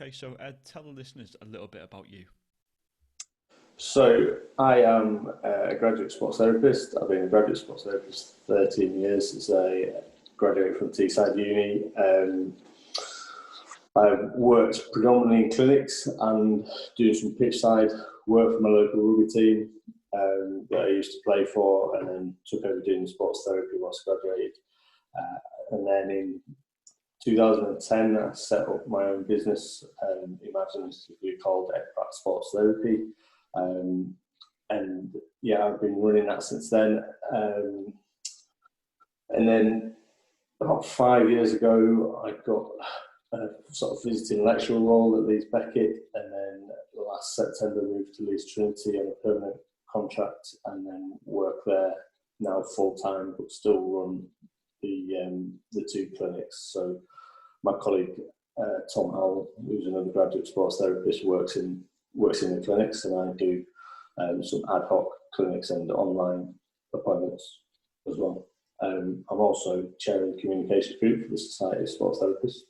Okay, so Ed, tell the listeners a little bit about you. So I am a graduate sports therapist. I've been a graduate sports therapist 13 years since I graduated from Teesside Uni. I've worked predominantly in clinics and doing some pitch side work for my local rugby team that I used to play for, and then took over doing sports therapy once I graduated. And then in 2010, I set up my own business, imaginatively called Pratt Sports Therapy. Um, and yeah, I've been running that since then. And then about 5 years ago, I got a sort of visiting lecturer role at Leeds Beckett, and then last September moved to Leeds Trinity on a permanent contract, and then work there now full time, but still run the two clinics. So my colleague Tom Howell, who's another graduate sports therapist, works in the clinics, and I do some ad hoc clinics and online appointments as well. I'm also chairing the communications group for the Society of Sports Therapists,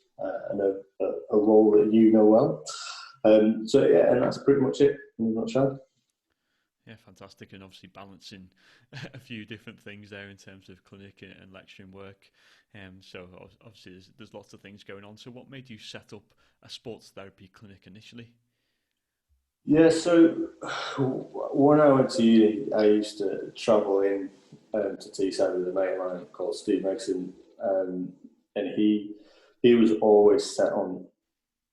and a role that you know well. So yeah, and that's pretty much it in a nutshell. Yeah, fantastic, and obviously balancing a few different things there in terms of clinic and lecturing work. So obviously there's lots of things going on. So what made you set up a sports therapy clinic initially? Yeah, so when I went to uni, I used to travel in to Teesside with a mate of mine called Steve Megson, and he was always set on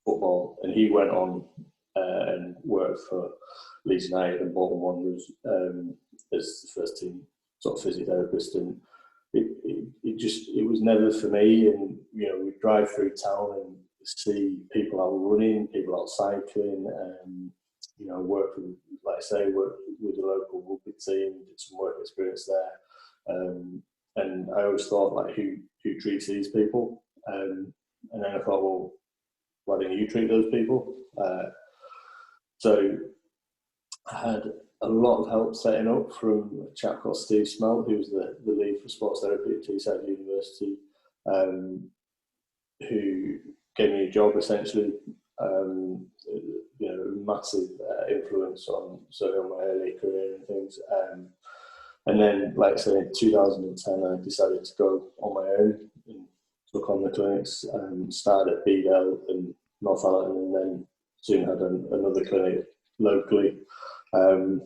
football, and he went on and worked for Leeds United and Bolton Wanderers as the first team sort of physiotherapist, and it was never for me. And we'd drive through town and see people out running, people out cycling, and work with, like I say, work with the local rugby team, did some work experience there, and I always thought, like, who treats these people, and then I thought, well, why don't you treat those people? So I had a lot of help setting up from a chap called Steve Smelt, who was the lead for sports therapy at Teesside University, um, who gave me a job essentially. Massive influence on certainly on my early career and things. And then, like I said, in 2010, I decided to go on my own and took on the clinics. Started at Beadle and Northallerton, and then soon had another clinic locally. And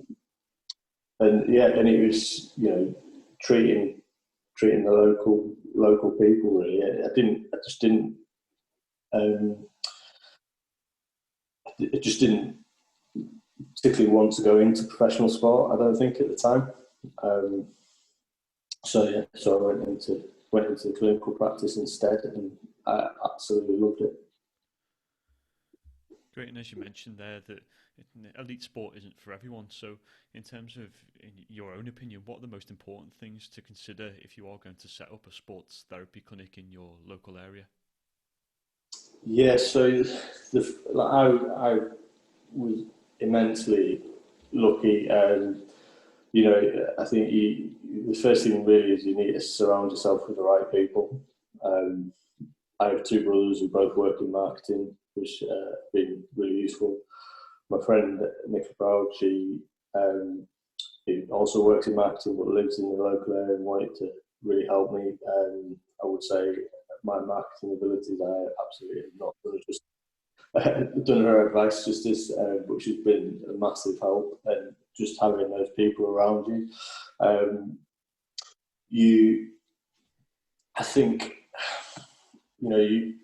it was treating the local people really. Um, I just didn't particularly want to go into professional sport, I don't think, at the time. Um, so I went into the clinical practice instead, and I absolutely loved it. Great, and as you mentioned there, that elite sport isn't for everyone. So, in terms of, in your own opinion, what are the most important things to consider if you are going to set up a sports therapy clinic in your local area? Yeah, so I was immensely lucky, and I think the first thing really is you need to surround yourself with the right people. Um, I have two brothers who both work in marketing, which have been really useful. My friend Nicola Proud, she also works in marketing but lives in the local area and wanted to really help me. I would say my marketing abilities, I absolutely have not done just done her advice justice, but she's been a massive help, and just having those people around you. Um, you, I think, you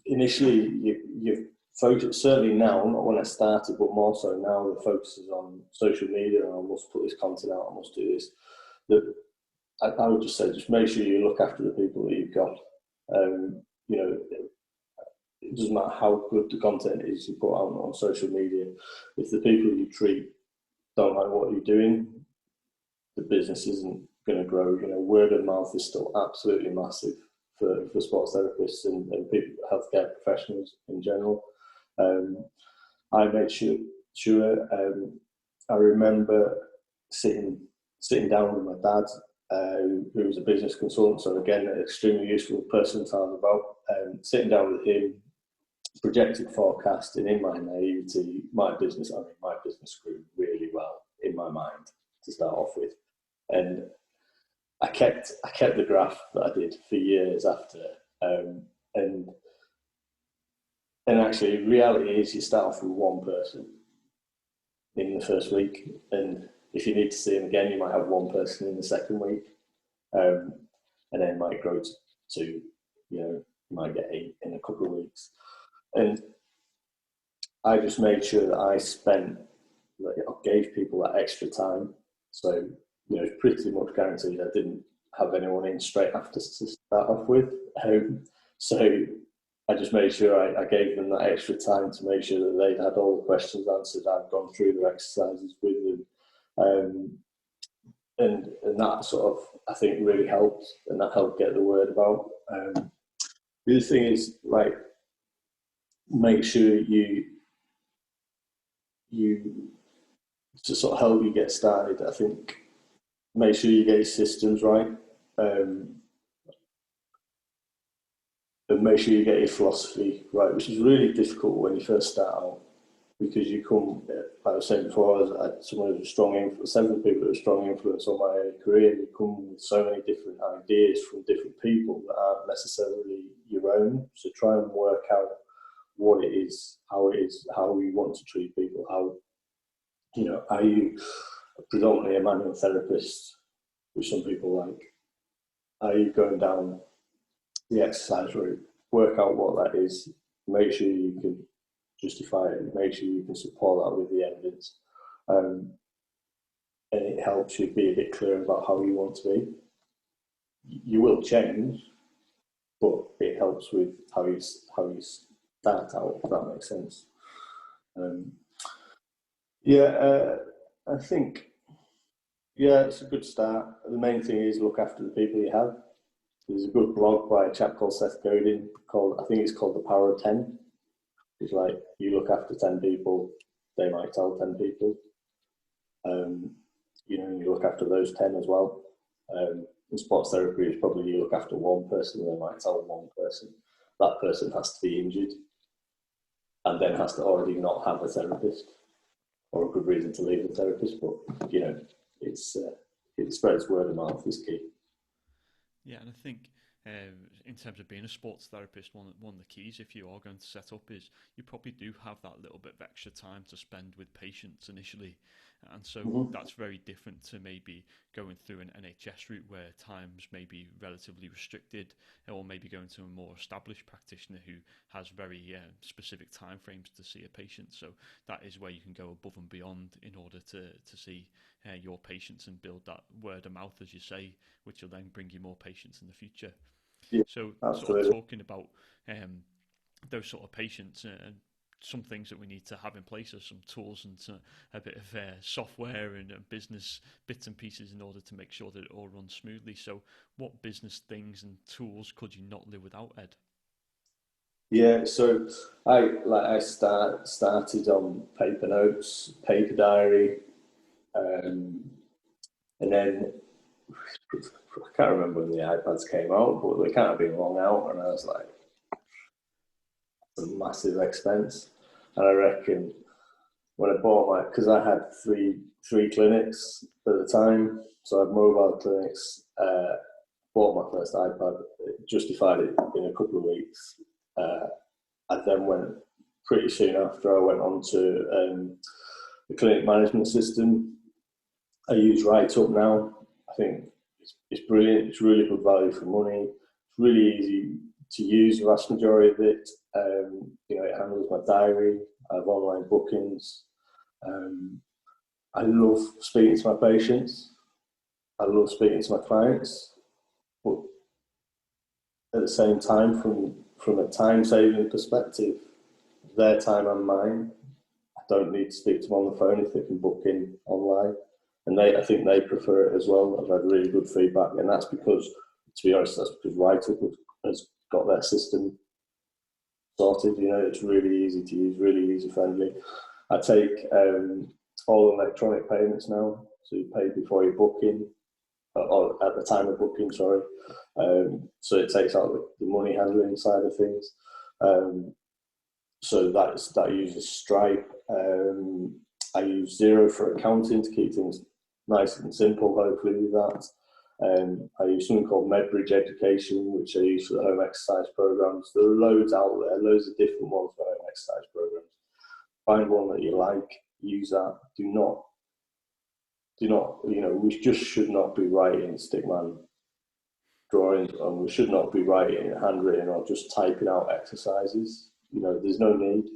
initially you focus, certainly now, not when I started, but more so now, the focus is on social media, and I must put this content out, I must do this. That I would just say, just make sure you look after the people that you've got. Um, you know, it doesn't matter how good the content is you put out on social media. If the people you treat don't like what you're doing, the business isn't going to grow. Word of mouth is still absolutely massive for sports therapists and people, healthcare professionals in general. Um, I made sure I remember sitting down with my dad, who was a business consultant, so again, an extremely useful person to have about. Sitting down with him projected forecasting in my naivety, my business grew really well in my mind to start off with. And I kept the graph that I did for years after. And actually, reality is you start off with one person in the first week, and if you need to see them again, you might have one person in the second week, and then it might grow to you might get 8 in a couple of weeks. And I just made sure that I gave people that extra time. So, it's pretty much guaranteed I didn't have anyone in straight after to start off with. So I just made sure I gave them that extra time to make sure that they'd had all the questions answered. I'd gone through their exercises with them. And that sort of, I think, really helped, and that helped get the word about. The other thing is, make sure you to sort of help you get started. I think make sure you get your systems right, and make sure you get your philosophy right, which is really difficult when you first start out, because you come, like I was saying before, I had someone who's a strong influence, several people who are a strong influence on my career. You come with so many different ideas from different people that aren't necessarily your own. So try and work out what it is, how you want to treat people, how, are you predominantly a manual therapist, which some people like? Are you going down the exercise route? Work out what that is, make sure you can justify it, make sure you can support that with the evidence, and it helps you be a bit clear about how you want to be. You will change, but it helps with how you start out, if that makes sense. I think, it's a good start. The main thing is look after the people you have. There's a good blog by a chap called Seth Godin I think it's called The Power of 10. It's like, you look after 10 people, they might tell 10 people. You look after those 10 as well. In sports therapy, it's probably you look after one person, they might tell one person. That person has to be injured, and then has to already not have a therapist, or a good reason to leave the therapist. But it spreads word of mouth is key. Yeah, and I think in terms of being a sports therapist, one of the keys, if you are going to set up, is you probably do have that little bit of extra time to spend with patients initially. And so that's very different to maybe going through an NHS route where times may be relatively restricted, or maybe going to a more established practitioner who has very specific timeframes to see a patient. So that is where you can go above and beyond in order to see your patients and build that word of mouth, as you say, which will then bring you more patients in the future. Yeah, so absolutely. Sort of talking about those sort of patients and some things that we need to have in place, are some tools and a bit of software and business bits and pieces in order to make sure that it all runs smoothly. So what business things and tools could you not live without, Ed? Yeah, so I started on paper notes, paper diary, and then I can't remember when the iPads came out, but they can't have been long out, and I was like, a massive expense. And I reckon when I bought because I had three clinics at the time, so I had mobile clinics, bought my first iPad, justified it in a couple of weeks. I then went, pretty soon after, I went on to the clinic management system. I use WriteUp now. I think it's brilliant. It's really good value for money. It's really easy to use, the vast majority of it. It handles my diary. I have online bookings. I love speaking to my patients. I love speaking to my clients. But at the same time, from a time-saving perspective, their time and mine, I don't need to speak to them on the phone if they can book in online. And I think they prefer it as well. I've had really good feedback, and that's because, to be honest, that's because WriteUp has got their system sorted. It's really easy to use, really user-friendly. I take all electronic payments now, so you pay before you book in, or at the time of booking, sorry. So it takes out the money handling side of things. so that uses Stripe. I use Zero for accounting to keep things nice and simple, hopefully, with that. I use something called MedBridge Education, which I use for the home exercise programs. There are loads out there, loads of different ones for home exercise programs. Find one that you like, use that. Do not, we just should not be writing stickman drawings, and we should not be writing handwritten or just typing out exercises. There's no need.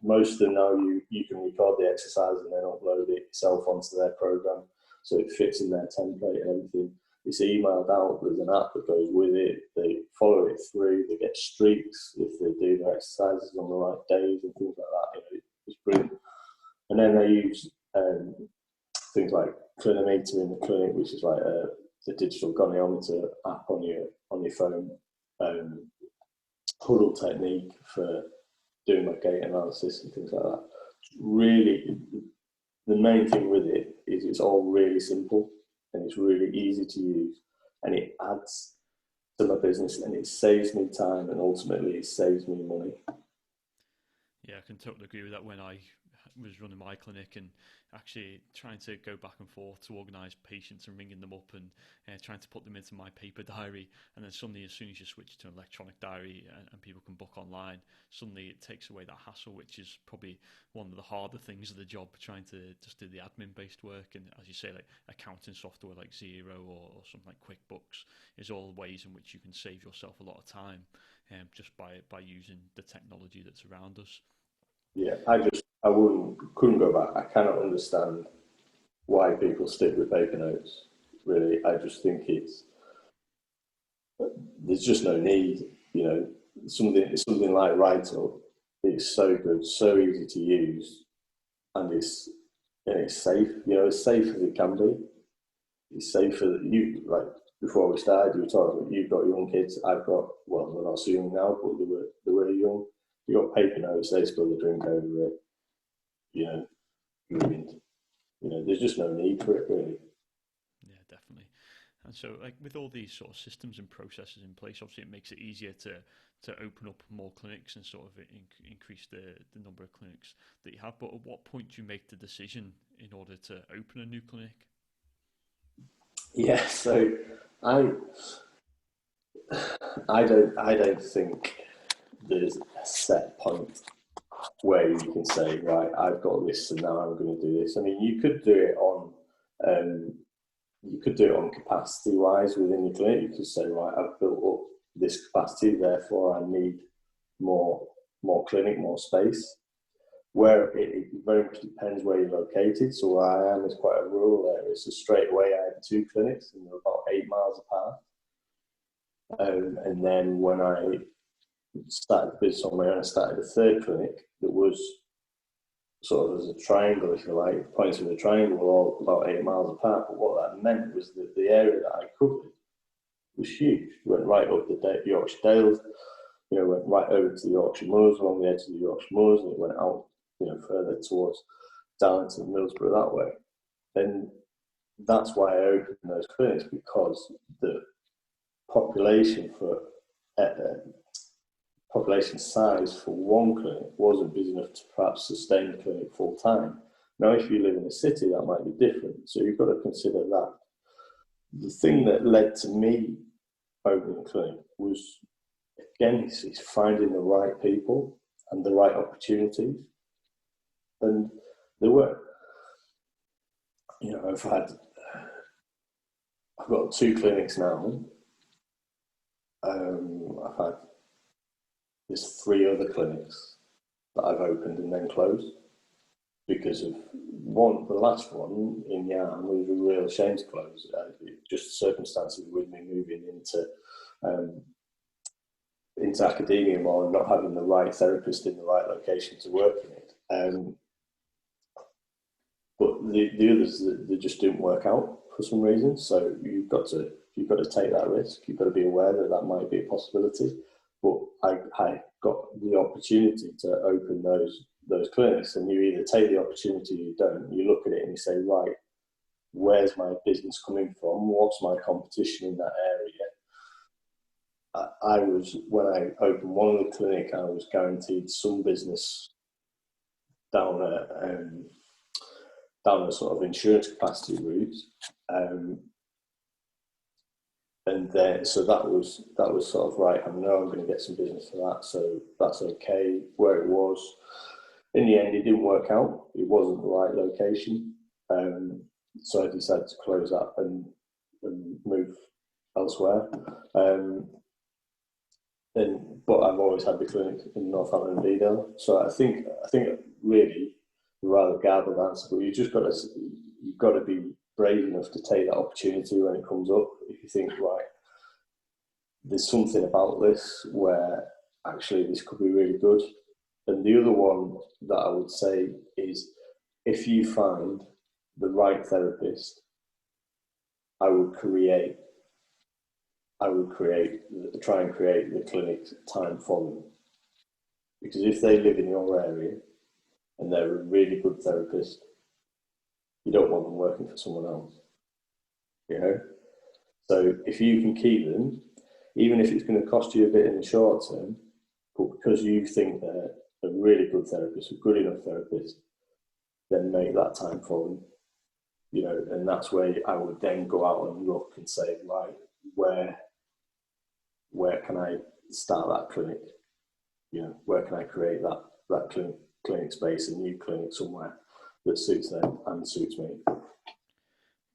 Most of them now, you can record the exercise and then upload it yourself onto their program, so it fits in their template and everything. It's emailed out. There's an app that goes with it. They follow it through. They get streaks if they do their exercises on the right days and things like that. It's brilliant. And then they use things like Clinometer in the clinic, which is like the digital goniometer app on your phone. Huddle technique for doing my gait analysis and things like that. Really, the main thing with it is it's all really simple and it's really easy to use, and it adds to my business and it saves me time, and ultimately it saves me money. Yeah, I can totally agree with that. When I was running my clinic and actually trying to go back and forth to organise patients and ringing them up and trying to put them into my paper diary, and then suddenly as soon as you switch to an electronic diary and people can book online, suddenly it takes away that hassle, which is probably one of the harder things of the job, trying to just do the admin based work. And as you say, like accounting software like Xero or something like QuickBooks is all ways in which you can save yourself a lot of time just by using the technology that's around us. Yeah, I couldn't go back. I cannot understand why people stick with paper notes. Really, I just think there's just no need. Something like WriteUp. It's so good, so easy to use, and it's safe. As safe as it can be. It's safer that you, like before we started, you were talking. You've got young kids. I've got, well, they're not so young now, but they were young. You got paper notes. They spill the drink over it. There's just no need for it, really. Yeah, definitely. And so, like with all these sort of systems and processes in place, obviously it makes it easier to open up more clinics and sort of increase the number of clinics that you have. But at what point do you make the decision in order to open a new clinic? Yeah, so I don't think there's a set point where you can say, right, I've got this and now I'm going to do this. I mean, you could do it on capacity wise within your clinic. You could say, right, I've built up this capacity, therefore I need more clinic, more space. Where it very much depends where you're located. So where I am is quite a rural area. So straight away I had 2 clinics and they're about 8 miles apart. And then when I started the business on my own, I started a 3rd clinic that was sort of as a triangle, if you like, points of a triangle, all about 8 miles apart. But what that meant was that the area that I covered was huge. It went right up the Yorkshire Dales, went right over to the Yorkshire Moors, along the edge of the Yorkshire Moors, and it went out, further towards Darlington and Middlesbrough that way. And that's why I opened those clinics, because the population size for one clinic wasn't big enough to perhaps sustain the clinic full time. Now, if you live in a city, that might be different. So you've got to consider that. The thing that led to me opening a clinic was, again, it's finding the right people and the right opportunities. And there were, I've got 2 clinics now. There's 3 other clinics that I've opened and then closed because of the last one in Yarm was a real shame to close. Just circumstances with me moving into academia more and not having the right therapist in the right location to work in it. But the others, they just didn't work out for some reason. So you've got to take that risk. You've got to be aware that might be a possibility. But I got the opportunity to open those clinics, and you either take the opportunity or you don't. You look at it and you say, right, where's my business coming from? What's my competition in that area? I was, when I opened one of the clinic, I was guaranteed some business down a sort of insurance capacity route, and then so that was sort of right. I know I'm going to get some business for that, so that's okay. Where it was, in the end, it didn't work out. It wasn't the right location, so I decided to close that and move elsewhere. But I've always had the clinic in Northampton and Bedale, so I think really the rather garbled answer, but you've got to be brave enough to take that opportunity when it comes up. If you think, right, there's something about this where actually this could be really good. And the other one that I would say is, if you find the right therapist, I would try and create the clinic time for them. Because if they live in your area and they're a really good therapist, you don't want them working for someone else, you know? So if you can keep them, even if it's going to cost you a bit in the short term, but because you think they're a really good therapist, a good enough therapist, then make that time for them, you know? And that's where I would then go out and look and say, right, where can I start that clinic? You know, where can I create that clinic space, a new clinic somewhere that suits them and suits me?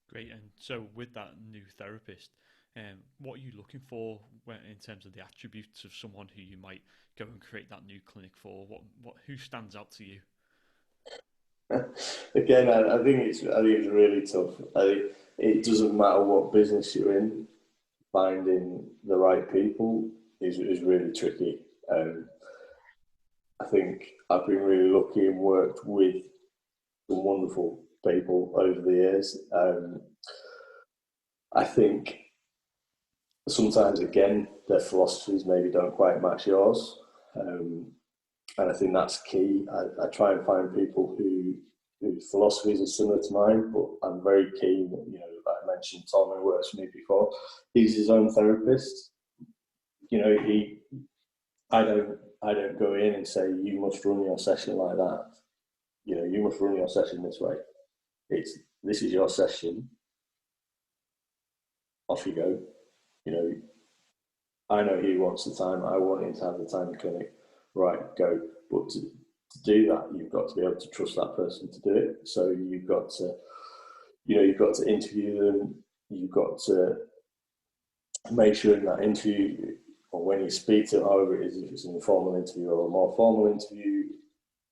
Great. And so with that new therapist, what are you looking for in terms of the attributes of someone who you might go and create that new clinic for? Who stands out to you? Again, I think it's really tough. It doesn't matter what business you're in. Finding the right people is really tricky. I think I've been really lucky and worked with some wonderful people over the years. I think sometimes, again, their philosophies maybe don't quite match yours. And I think that's key. I try and find people whose philosophies are similar to mine, but I'm very keen, you know, like I mentioned, Tom, who works for me before, he's his own therapist. You know, I don't go in and say, you must run your session like that. You know, you must run your session this way. This is your session. Off you go. You know, I know he wants the time. I want him to have the time in the clinic. Right, go. But to do that, you've got to be able to trust that person to do it. So you've got to interview them. You've got to make sure in that interview, or when you speak to them, however it is, if it's an informal interview or a more formal interview,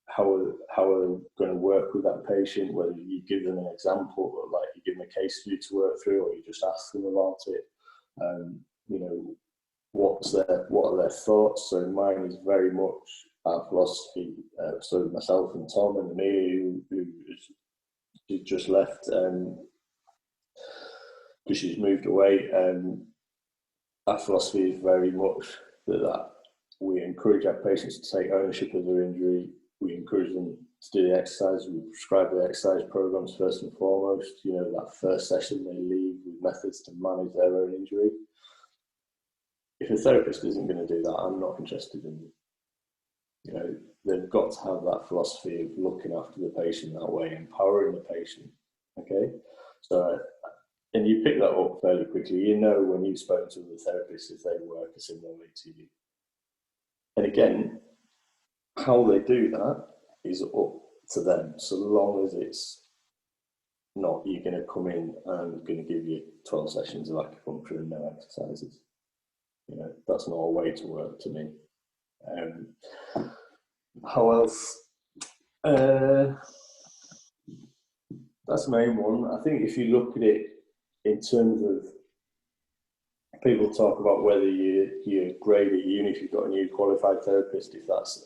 how are they going to work with that patient, whether you give them an example, or like you give them a case study to work through, or you just ask them about it. You know, what are their thoughts? So mine is very much our philosophy. So myself and Tom and Amelia, who just left because she's moved away, our philosophy is very much that we encourage our patients to take ownership of their injury. We encourage them to do the exercise. We prescribe the exercise programs first and foremost. You know, that first session they leave with methods to manage their own injury. If a therapist isn't going to do that, I'm not interested in them. You know, they've got to have that philosophy of looking after the patient that way, empowering the patient. Okay, so and you pick that up fairly quickly. You know when you've spoken to the therapist if they work a similar way to you. And again, how they do that is up to them, so long as it's not you're going to come in and going to give you 12 sessions of acupuncture and no exercises. You know, that's not a way to work to me. How else? That's the main one. I think if you look at it in terms of, people talk about whether you're great at uni if you've got a new qualified therapist, if that's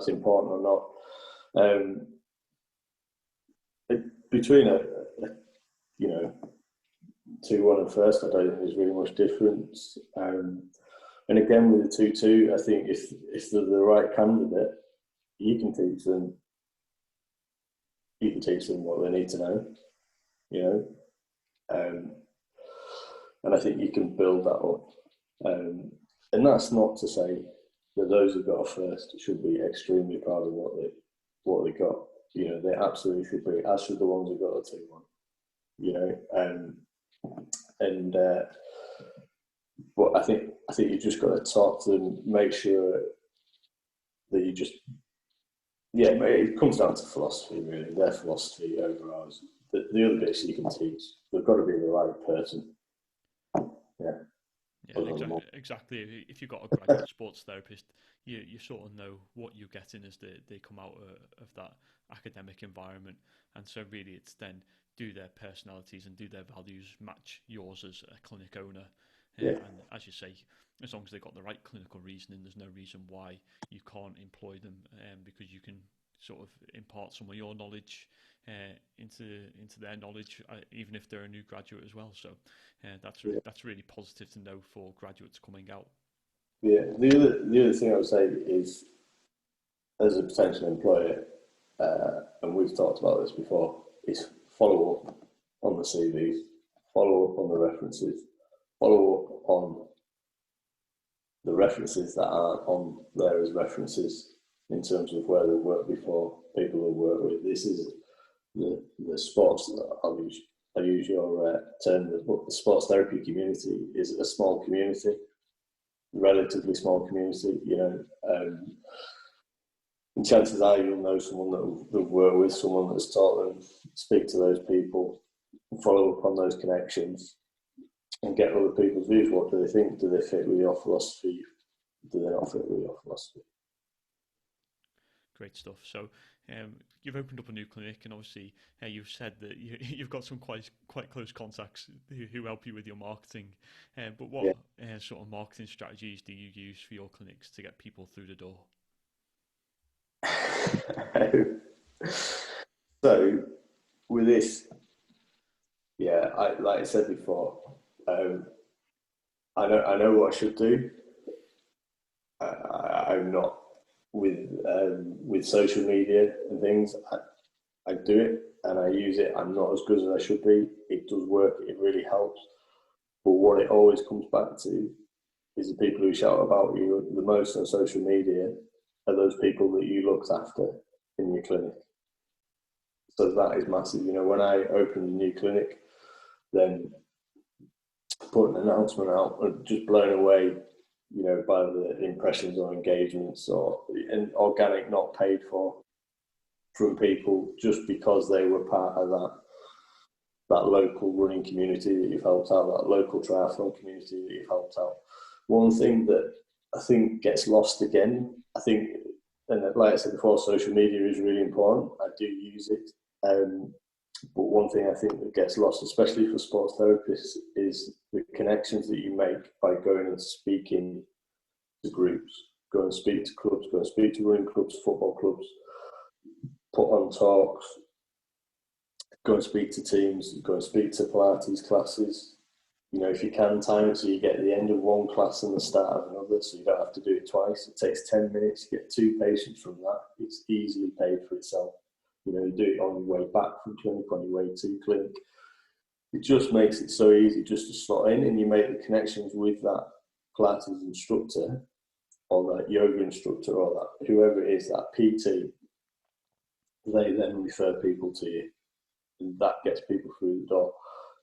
important or not. Between a 2-1 and first, I don't think there's really much difference. And again, with the 2-2, I think if they're the right candidate, you can teach them what they need to know, you know. And I think you can build that up. And that's not to say that those who got a first should be extremely proud of what they got. You know, they absolutely should be, as should the ones who got a 2-1. You know, but I think you just got to talk to them, make sure that you just, yeah, it comes down to philosophy really. Their philosophy over ours. The other bits you can teach, they've got to be the right person. Yeah. Yeah, exactly. If you've got a graduate sports therapist, you sort of know what you're getting as they come out of that academic environment, and so really it's then, do their personalities and do their values match yours as a clinic owner? And as you say, as long as they've got the right clinical reasoning, there's no reason why you can't employ them, because you can sort of impart some of your knowledge into their knowledge, even if they're a new graduate as well. So that's really positive to know for graduates coming out. Yeah, the other thing I would say is, as a potential employer, and we've talked about this before, is follow up on the CVs, follow up on the references, follow up on the references that aren't on there as references in terms of where they've worked before, people they've worked with. This is the sports, I'll use your term, the sports therapy community is a small community, relatively small community, you know, and chances are you'll know someone that they've worked with, someone that's taught them, speak to those people, follow up on those connections, and get other people's views. What do they think? Do they fit with your philosophy? Do they not fit with your philosophy? Great stuff. So you've opened up a new clinic, and obviously you've said that you've got some quite close contacts who help you with your marketing. But what sort of marketing strategies do you use for your clinics to get people through the door? So with this, like I said before, I know what I should do. I'm not with social media and things. I do it and I use it. I'm not as good as I should be. It does work. It really helps. But what it always comes back to is the people who shout about you the most on social media are those people that you looked after in your clinic. So that is massive. You know, when I opened a new clinic, then put an announcement out and just blown away, you know, by the impressions or engagements or organic, not paid for, from people just because they were part of that local running community that you've helped out, that local triathlon community that you've helped out. One thing that I think gets lost again, and like I said before, social media is really important. I do use it. But one thing I think that gets lost, especially for sports therapists, is the connections that you make by going and speaking to groups, go and speak to clubs, go and speak to running clubs, football clubs, put on talks, go and speak to teams, go and speak to Pilates classes. You know, if you can time it so you get the end of one class and the start of another, so you don't have to do it twice. It takes 10 minutes to get 2 patients from that. It's easily paid for itself. You know, you do it on your way back from clinic, on your way to clinic. It just makes it so easy just to slot in, and you make the connections with that Pilates instructor or that yoga instructor or that whoever it is, that PT. They then refer people to you, and that gets people through the door.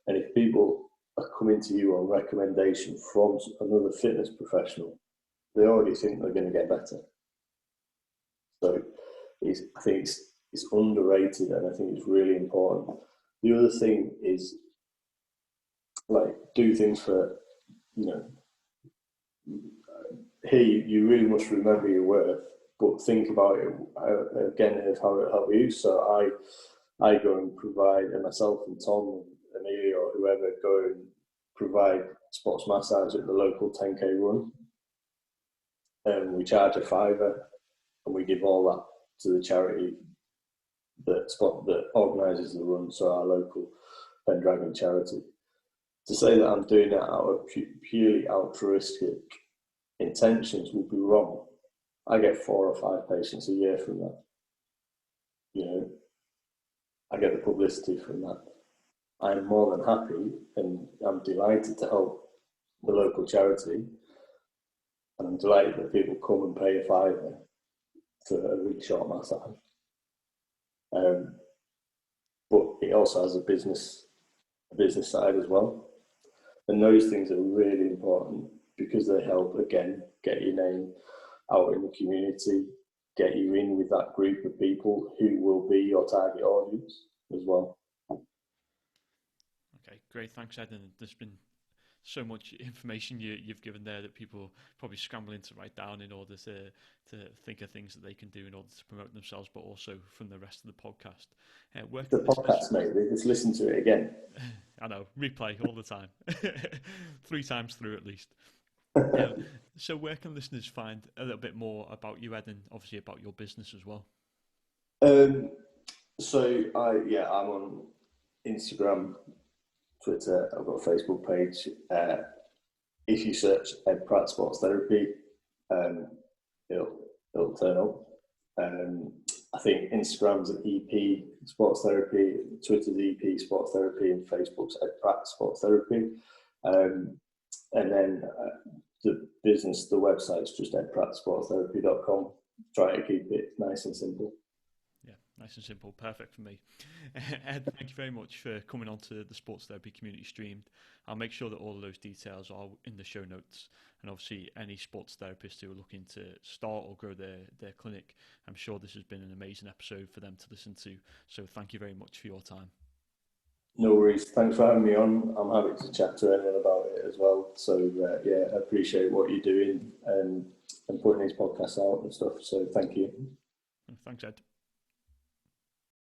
And if people are coming to you on recommendation from another fitness professional, they already think they're going to get better. So I think it's underrated, and I think it's really important. The other thing is, like, do things for, you know, here you really must remember your worth, but think about it again of how it helped you. So I go and provide, and myself and Tom and Amelia or whoever go and provide sports massage at the local 10k run, and we charge a £5, and we give all that to the charity that organises the run, so our local Pendragon charity. To say that I'm doing that out of purely altruistic intentions would be wrong. I get 4 or 5 patients a year from that. You know, I get the publicity from that. I'm more than happy and I'm delighted to help the local charity, and I'm delighted that people come and pay a fiver for a really short massage. But it also has a business side as well. And those things are really important because they help, again, get your name out in the community, get you in with that group of people who will be your target audience as well. Okay, great. Thanks, Ed. And there's been so much information you've given there that people are probably scrambling to write down in order to think of things that they can do in order to promote themselves, but also from the rest of the podcast. The podcast, mate, they just listen to it again. I know, replay all the time, 3 times through at least. So where can listeners find a little bit more about you, Ed, and obviously about your business as well? So I'm on Instagram, Twitter. I've got a Facebook page. If you search Ed Pratt Sports Therapy, it'll turn up. I think Instagram's an EP Sports Therapy, Twitter's EP Sports Therapy, and Facebook's Ed Pratt Sports Therapy. And then the business, the website's just edprattsportstherapy.com. Try to keep it nice and simple. Yeah, nice and simple. Perfect for me. Ed, thank you very much for coming on to the Sports Therapy Community Streamed. I'll make sure that all of those details are in the show notes. And obviously, any sports therapists who are looking to start or grow their clinic, I'm sure this has been an amazing episode for them to listen to. So thank you very much for your time. No worries. Thanks for having me on. I'm happy to chat to anyone about it as well. So, I appreciate what you're doing and putting these podcasts out and stuff. So, thank you. Thanks, Ed.